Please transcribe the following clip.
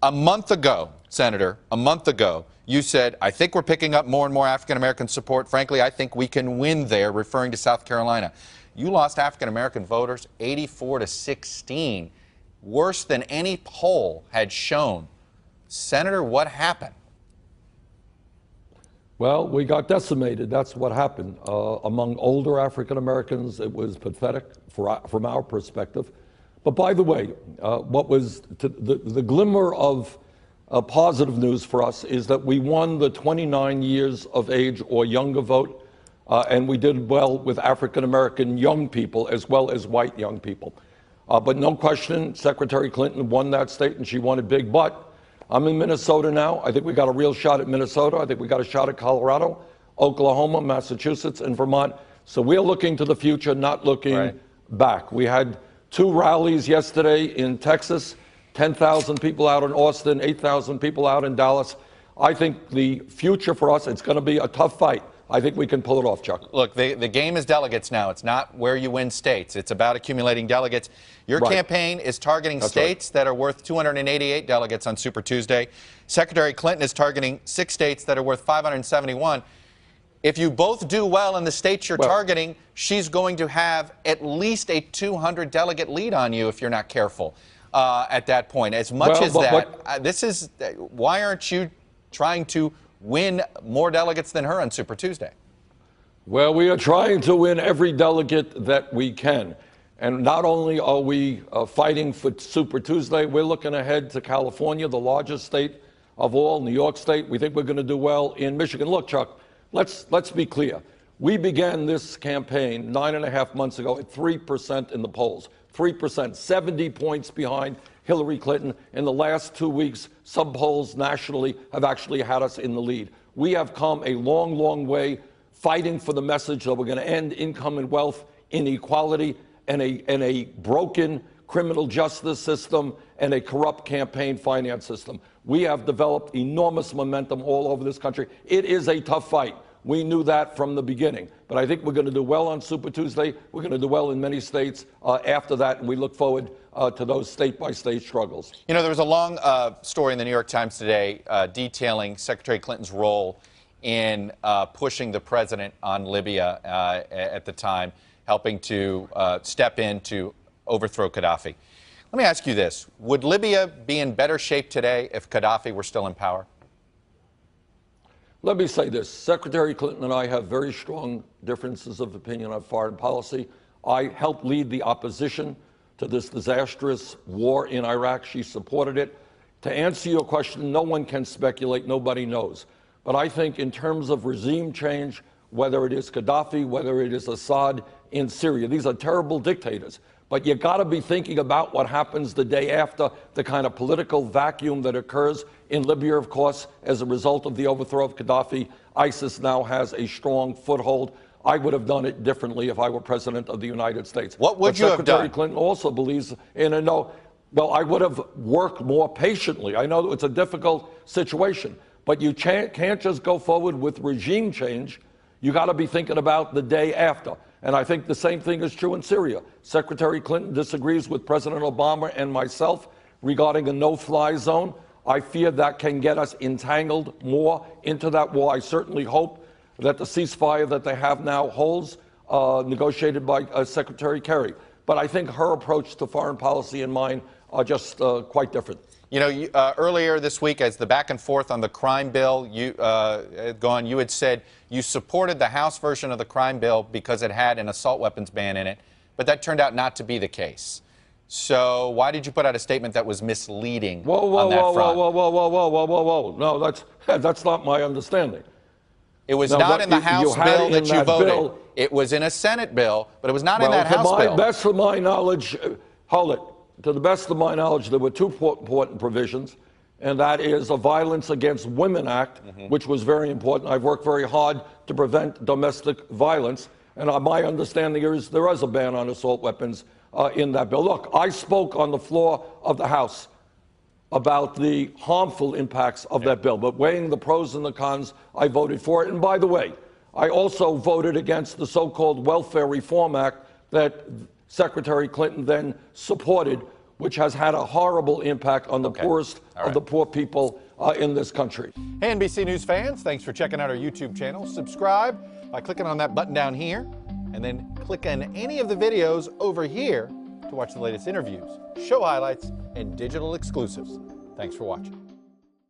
A month ago, Senator, a month ago, you said, I think we're picking up more and more African-American support. Frankly, I think we can win there, referring to South Carolina. You lost African-American voters 84-16, worse than any poll had shown. Senator, what happened? Well, we got decimated. That's what happened. Among older African Americans, it was pathetic from our perspective. But by the way, what was the glimmer of positive news for us is that we won the 29 years of age or younger vote, and we did well with African American young people as well as white young people. But no question, Secretary Clinton won that state, and she won it big. But I'm in Minnesota now. I think we got a real shot at Minnesota. I think we got a shot at Colorado, Oklahoma, Massachusetts, and Vermont. So we're looking to the future, not looking back. We had 2 rallies yesterday in Texas, 10,000 people out in Austin, 8,000 people out in Dallas. I think the future for us, it's going to be a tough fight. I think we can pull it off, Chuck. Look, the game is delegates now. It's not where you win states. It's about accumulating delegates. Your campaign is targeting states that are worth 288 delegates on Super Tuesday. Secretary Clinton is targeting 6 states that are worth 571. If you both do well in the states you're targeting, she's going to have at least a 200 delegate lead on you if you're not careful at that point. As much as that, why aren't you trying to win more delegates than her on Super Tuesday? Well, we are trying to win every delegate that we can. And not only are we fighting for Super Tuesday, we're looking ahead to California, the largest state of all, New York State. We think we're going to do well in Michigan. Look, Chuck, let's be clear. We began this campaign 9.5 months ago at 3% in the polls. 3%, 70 points behind Hillary Clinton. In the last 2 weeks, some polls nationally have actually had us in the lead. We have come a long, long way fighting for the message that we're going to end income and wealth inequality and a broken criminal justice system and a corrupt campaign finance system. We have developed enormous momentum all over this country. It is a tough fight. We knew that from the beginning. But I think we're going to do well on Super Tuesday. We're going to do well in many states after that, and we look forward to those state-by-state struggles. You know, there was a long story in the New York Times today detailing Secretary Clinton's role in pushing the president on Libya at the time, helping to step in to overthrow Gaddafi. Let me ask you this. Would Libya be in better shape today if Gaddafi were still in power? Let me say this. Secretary Clinton and I have very strong differences of opinion on foreign policy. I helped lead the opposition to this disastrous war in Iraq. She supported it. To answer your question, no one can speculate. Nobody knows. But I think in terms of regime change, whether it is Gaddafi, whether it is Assad in Syria, these are terrible dictators. But you got to be thinking about what happens the day after, the kind of political vacuum that occurs in Libya, of course, as a result of the overthrow of Gaddafi. ISIS now has a strong foothold. I would have done it differently if I were president of the United States. What would you have done? Secretary Clinton also believes in a no. Well, I would have worked more patiently. I know it's a difficult situation, but you can't just go forward with regime change. You got to be thinking about the day after. And I think the same thing is true in Syria. Secretary Clinton disagrees with President Obama and myself regarding a no-fly zone. I fear that can get us entangled more into that war. I certainly hope that the ceasefire that they have now holds, negotiated by Secretary Kerry. But I think her approach to foreign policy and mine are just quite different. You know, earlier this week, as the back and forth on the crime bill had gone, you had said you supported the House version of the crime bill because it had an assault weapons ban in it, but that turned out not to be the case. So why did you put out a statement that was misleading on that front? Whoa. No, that's not my understanding. It was not in the House bill that you voted. It was in a Senate bill, but it was not in that House bill. Best of my knowledge, hold it. To the best of my knowledge, there were 2 important provisions, and that is a Violence Against Women Act, which was very important. I've worked very hard to prevent domestic violence, and my understanding is there is a ban on assault weapons in that bill. Look, I spoke on the floor of the House about the harmful impacts of that bill, but weighing the pros and the cons, I voted for it. And by the way, I also voted against the so-called Welfare Reform Act that Secretary Clinton then supported which has had a horrible impact on the poorest of the poor people in this country. Hey, NBC News fans, thanks for checking out our YouTube channel. Subscribe by clicking on that button down here, and then click on any of the videos over here to watch the latest interviews, show highlights, and digital exclusives. Thanks for watching.